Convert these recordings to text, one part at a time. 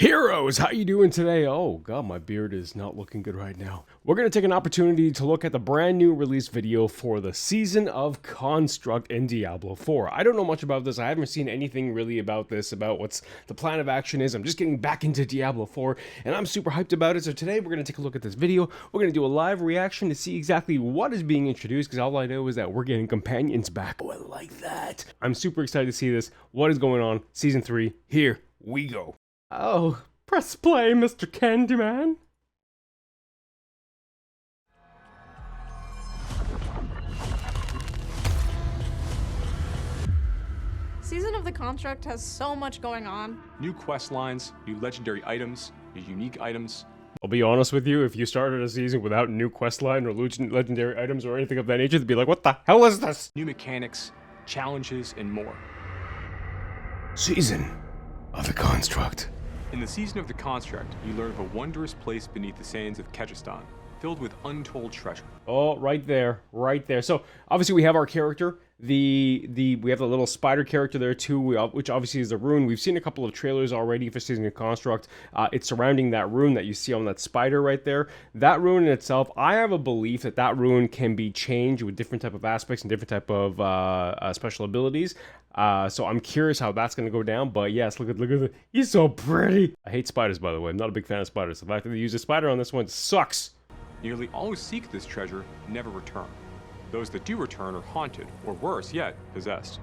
Heroes, how you doing today? Oh god, my beard is not looking good right now. We're going to take an opportunity to look at the brand new release video for the Season of Construct in Diablo 4. I don't know much about this. I haven't seen anything really about this, about what's the plan of action is. I'm just getting back into Diablo 4 and I'm super hyped about it. So today we're going to take a look at this video. We're going to do a live reaction to see exactly what is being introduced, because all I know is that we're getting companions back. Oh, I like that. I'm super excited to see this. What is going on? Season 3, here we go. Oh, press play, Mr. Candyman. Season of the Construct has so much going on. New quest lines, new legendary items, new unique items. I'll be honest with you, if you started a season without new quest line or legendary items or anything of that nature, they'd be like, what the hell is this? New mechanics, challenges, and more. Season of the Construct. In the Season of the Construct, you learn of a wondrous place beneath the sands of Kyrgyzstan, filled with untold treasure. Oh, right there, right there. So obviously we have our character. We have the little spider character there too, which obviously is the rune. We've seen a couple of trailers already for Season of Construct. It's surrounding that rune that you see on that spider right there. That rune in itself, I have a belief that that rune can be changed with different type of aspects and different type of special abilities. So I'm curious how that's going to go down. But yes, look at the, he's so pretty. I hate spiders, by the way. I'm not a big fan of spiders. The fact that they use a spider on this one sucks. Nearly all who seek this treasure never return. Those that do return are haunted, or worse yet, possessed.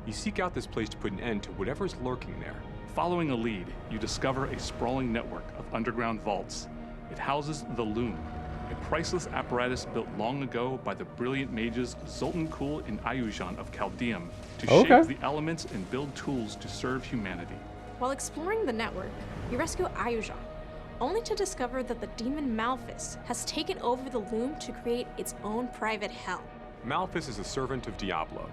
You seek out this place to put an end to whatever's lurking there. Following a lead, you discover a sprawling network of underground vaults. It houses the Loom, a priceless apparatus built long ago by the brilliant mages Zoltan Kuhl and Ayuzhan of Chaldeum to shape the elements and build tools to serve humanity. While exploring the network, you rescue Ayuzhan, only to discover that the demon Malphus has taken over the Loom to create its own private hell. Malphus is a servant of Diablo.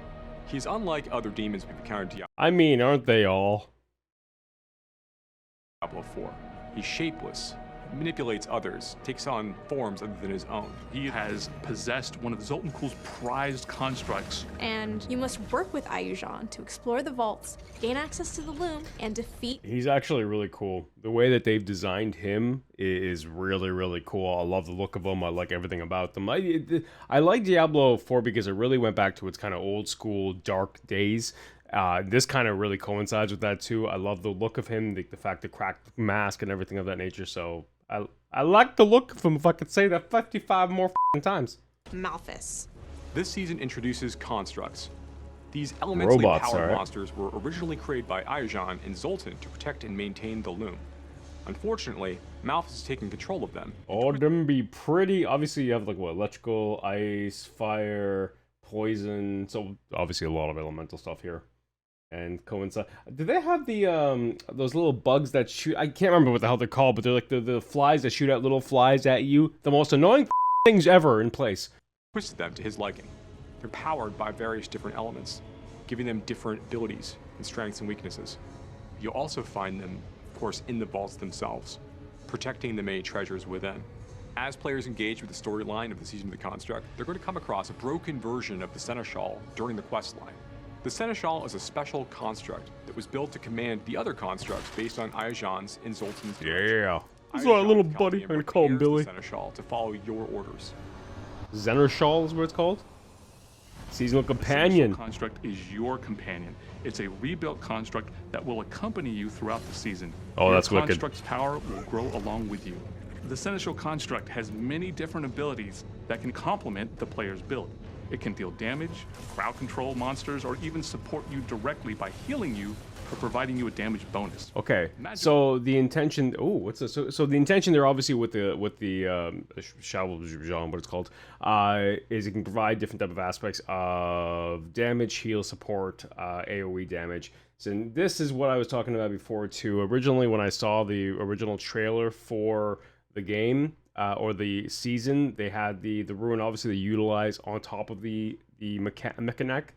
He's unlike other demons we've encountered in I mean, aren't they all? Diablo 4. He's shapeless, manipulates others, takes on forms other than his own. He has possessed one of Zoltan Kuhl's prized constructs. And you must work with Ayuzhan to explore the vaults, gain access to the Loom, and defeat... He's actually really cool. The way that they've designed him is really, really cool. I love the look of him. I like everything about them. I like Diablo 4 because it really went back to its kind of old school dark days. This kind of really coincides with that too. I love the look of him, the fact the cracked mask and everything of that nature. So I like the look of him, if I could say that 55 more times. Malphus. This season introduces constructs. These elementally powered monsters were originally created by Ayuzhan and Zoltan to protect and maintain the Loom. Unfortunately, Malphus has taken control of them. Oh, them be pretty. Obviously, you have like what, electrical, ice, fire, poison. So obviously a lot of elemental stuff here. And coincide. Do they have the those little bugs that shoot? I can't remember what the hell they're called, but they're like the flies that shoot out little flies at you. The most annoying things ever in place. Twisted them to his liking. They're powered by various different elements, giving them different abilities and strengths and weaknesses. You'll also find them, of course, in the vaults themselves, protecting the many treasures within. As players engage with the storyline of the Season of the Construct, they're going to come across a broken version of the Seneschal during the quest line. The Seneschal is a special construct that was built to command the other constructs based on Ayuzhan's and Zoltan's direction. Yeah. This is our little buddy. I'm going to call him Billy. The Seneschal to follow your orders. Seneschal is what it's called? Seasonal companion. The construct is your companion. It's a rebuilt construct that will accompany you throughout the season. Oh, that's wicked. The construct's power will grow along with you. The Seneschal construct has many different abilities that can complement the player's build. It can deal damage, crowd control monsters, or even support you directly by healing you or providing you a damage bonus. Okay, so the intention. Oh, what's this? So the intention there, obviously, with the Shao, what it's called, is it can provide different type of aspects of damage, heal, support, AOE damage. So this is what I was talking about before too. Originally, when I saw the original trailer for the game. Or the season, they had the rune obviously they utilize on top of the mechanic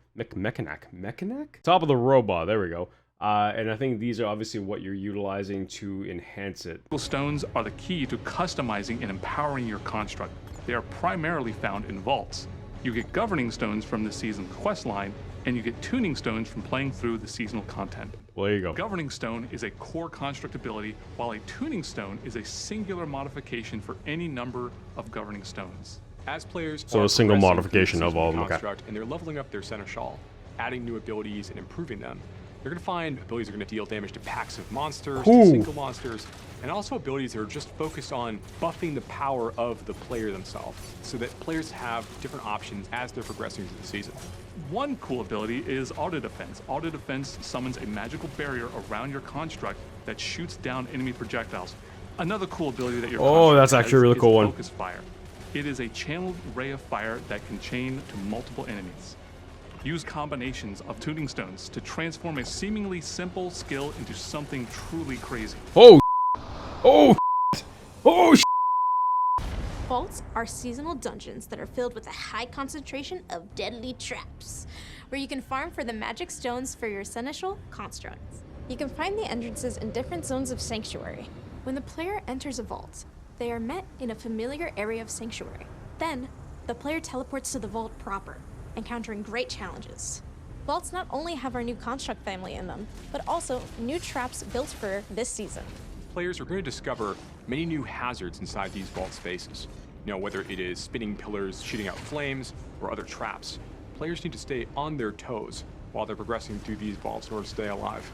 top of the robot. There we go. And I think these are obviously what you're utilizing to enhance it. Stones are the key to customizing and empowering your construct. They are primarily found in vaults. You get governing stones from the season quest line, and you get tuning stones from playing through the seasonal content. Well, there you go. Governing Stone is a core construct ability, while a Tuning Stone is a singular modification for any number of Governing Stones. As players So are a single progressing modification through the of all of them, okay. construct, and they're leveling up their Seneschal, adding new abilities and improving them, they're going to find abilities that are going to deal damage to packs of monsters, to single monsters, and also abilities that are just focused on buffing the power of the player themselves, so that players have different options as they're progressing through the season. One cool ability is Auto Defense. Auto Defense summons a magical barrier around your construct that shoots down enemy projectiles. Another cool ability that your construct that's actually a has really is cool one. Focus Fire. It is a channeled ray of fire that can chain to multiple enemies. Use combinations of Tuning Stones to transform a seemingly simple skill into something truly crazy. Oh, oh, oh. Vaults are seasonal dungeons that are filled with a high concentration of deadly traps, where you can farm for the magic stones for your seneschal constructs. You can find the entrances in different zones of Sanctuary. When the player enters a vault, they are met in a familiar area of Sanctuary. Then, the player teleports to the vault proper, encountering great challenges. Vaults not only have our new construct family in them, but also new traps built for this season. Players are going to discover many new hazards inside these vault spaces. You know, whether it is spinning pillars shooting out flames or other traps. Players need to stay on their toes while they're progressing through these vaults in order to stay alive.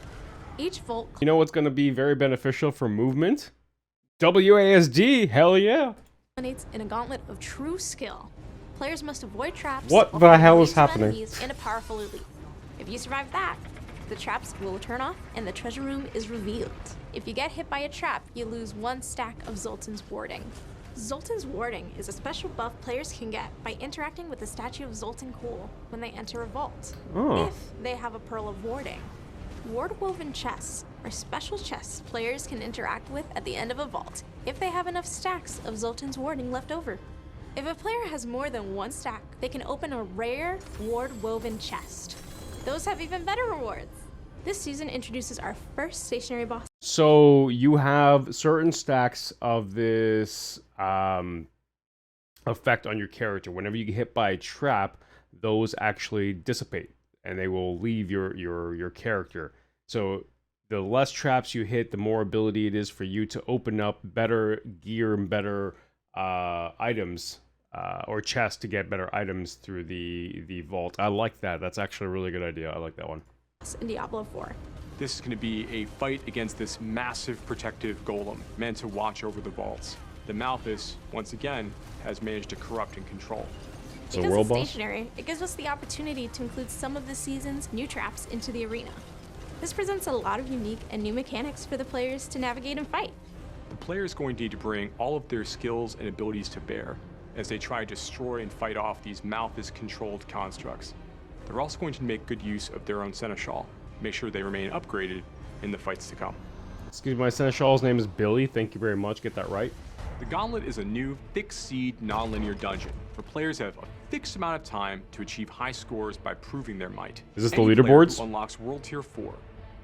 Each vault You know what's going to be very beneficial for movement? WASD, hell yeah. culminates in a gauntlet of true skill. Players must avoid traps. What while the fighting hell waves is of happening? enemies in a powerful elite. If you survive that, the traps will turn off and the treasure room is revealed. If you get hit by a trap, you lose 1 stack of Zoltan's Warding. Zoltan's Warding is a special buff players can get by interacting with the statue of Zoltan Cool when they enter a vault, Oh. if they have a Pearl of Warding. Ward-woven chests are special chests players can interact with at the end of a vault if they have enough stacks of Zoltan's Warding left over. If a player has more than 1 stack, they can open a rare ward-woven chest. Those have even better rewards. This season introduces our first stationary boss. So you have certain stacks of this effect on your character. Whenever you get hit by a trap, those actually dissipate and they will leave your character. So the less traps you hit, the more ability it is for you to open up better gear and better items or chests to get better items through the vault. I like that. That's actually a really good idea. I like that one. In Diablo IV. This is going to be a fight against this massive protective golem meant to watch over the vaults. The Malthus, once again, has managed to corrupt and control. So Because world it's boss? stationary, it gives us the opportunity to include some of the season's new traps into the arena. This presents a lot of unique and new mechanics for the players to navigate and fight. The player is going to need to bring all of their skills and abilities to bear as they try to destroy and fight off these Malthus-controlled constructs. They're also going to make good use of their own Seneschal, make sure they remain upgraded in the fights to come. Excuse me, my Seneschal's name is Billy. Thank you very much. Get that right. The Gauntlet is a new fixed seed non-linear dungeon where players have a fixed amount of time to achieve high scores by proving their might. Is this the Any player leaderboards? who unlocks World Tier 4,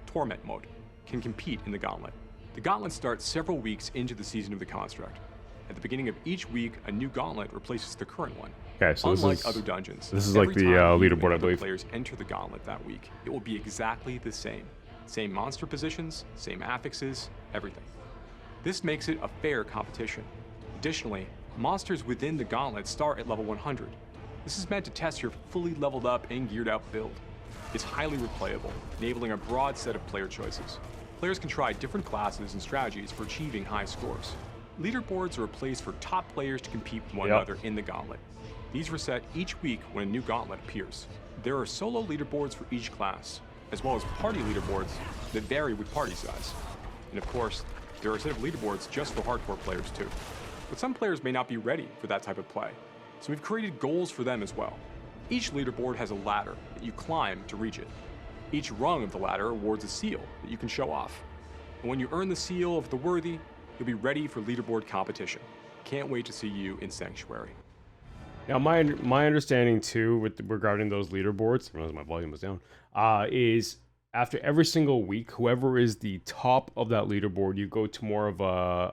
Torment mode, can compete in the Gauntlet. The Gauntlet starts several weeks into the season of the construct. At the beginning of each week, a new Gauntlet replaces the current one. Okay, so Unlike this is other dungeons, this is every like the time you and leaderboard, I other believe. Players enter the Gauntlet that week. It will be exactly the same. Same monster positions, same affixes, everything. This makes it a fair competition. Additionally, monsters within the Gauntlet start at level 100. This is meant to test your fully leveled up and geared out build. It's highly replayable, enabling a broad set of player choices. Players can try different classes and strategies for achieving high scores. Leaderboards are a place for top players to compete with one another in the Gauntlet. These reset each week when a new Gauntlet appears. There are solo leaderboards for each class, as well as party leaderboards that vary with party size. And of course, there are a set of leaderboards just for hardcore players too. But some players may not be ready for that type of play, so we've created goals for them as well. Each leaderboard has a ladder that you climb to reach it. Each rung of the ladder awards a seal that you can show off. And when you earn the seal of the worthy, you'll be ready for leaderboard competition. Can't wait to see you in Sanctuary. Now, my understanding too, regarding those leaderboards, I realize my volume was down, is after every single week, whoever is the top of that leaderboard, you go to more of a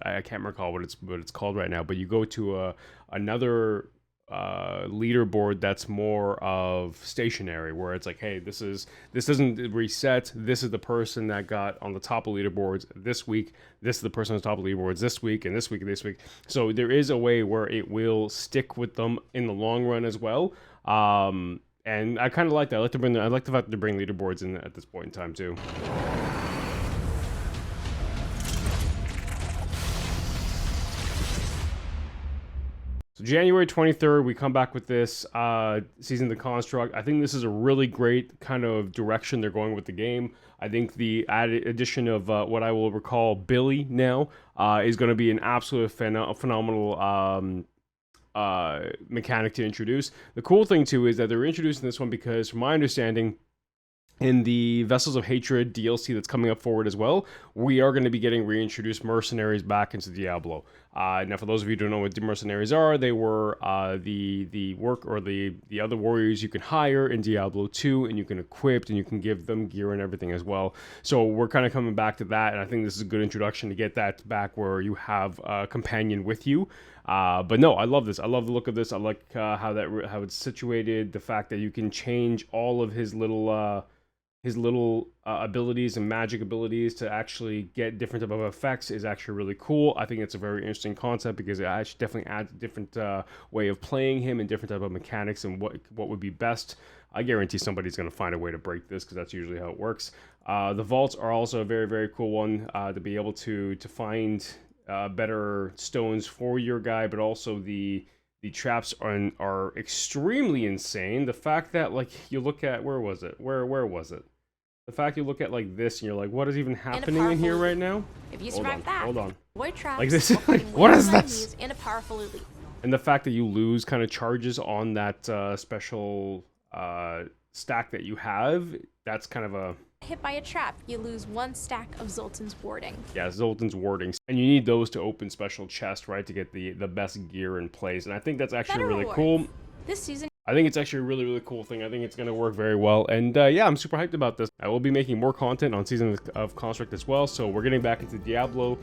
I can't recall what it's called right now, but you go to another leaderboard that's more of stationary, where it's like, hey, this doesn't reset. This is the person that got on the top of leaderboards this week. This is the person on the top of leaderboards this week, and this week, and this week. So there is a way where it will stick with them in the long run as well. And I kind of like that. I like the fact to bring leaderboards in at this point in time too. So January 23rd, we come back with this Season of the Construct. I think this is a really great kind of direction they're going with the game. I think the added addition of what I will recall Billy now is going to be an absolute phenomenal mechanic to introduce. The cool thing too is that they're introducing this one because, from my understanding, in the Vessels of Hatred DLC that's coming up forward as well, we are going to be getting reintroduced mercenaries back into Diablo. Now, for those of you who don't know what the mercenaries are, they were the other warriors you can hire in Diablo 2, and you can equip, and you can give them gear and everything as well. So we're kind of coming back to that, and I think this is a good introduction to get that back where you have a companion with you. But no, I love this. I love the look of this. I like how it's situated. The fact that you can change all of his little abilities and magic abilities to actually get different type of effects is actually really cool. I think it's a very interesting concept because it actually definitely adds a different way of playing him and different type of mechanics and what would be best. I guarantee somebody's going to find a way to break this because that's usually how it works. The vaults are also a very, very cool one to be able to find better stones for your guy, but also the traps are extremely insane. The fact that, like, you look at, where was it? The fact you look at like this and you're like, what is even happening in here right now? If you survive that, hold on. Void traps, Like this, like, what is this? And a powerful elite. And the fact that you lose kind of charges on that special stack that you have, that's kind of a... Hit by a trap, you lose 1 stack of Zoltan's warding. Yeah, Zoltan's warding. And you need those to open special chests, right, to get the best gear in place. And I think that's actually really cool. This season, I think it's actually a really, really cool thing. I think it's going to work very well. And yeah, I'm super hyped about this. I will be making more content on Season of Construct as well. So we're getting back into Diablo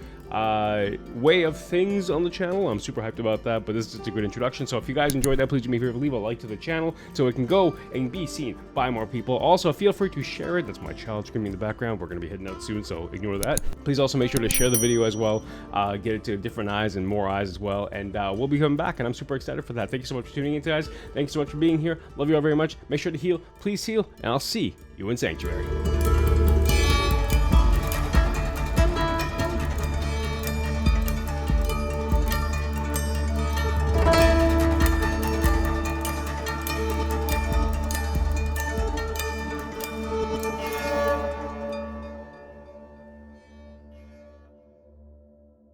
way of things on the channel. I'm super hyped about that. But this is just a good introduction. So if you guys enjoyed that, please do me a favor, leave a like to the channel so it can go and be seen by more people. Also, feel free to share it. That's my child screaming in the background. We're going to be heading out soon, so ignore that. Please also make sure to share the video as well. Get it to different eyes and more eyes as well. And we'll be coming back, and I'm super excited for that. Thank you so much for tuning in, guys. Thanks so much for being here. Love you all very much. Make sure to heal, please heal, and I'll see you in Sanctuary.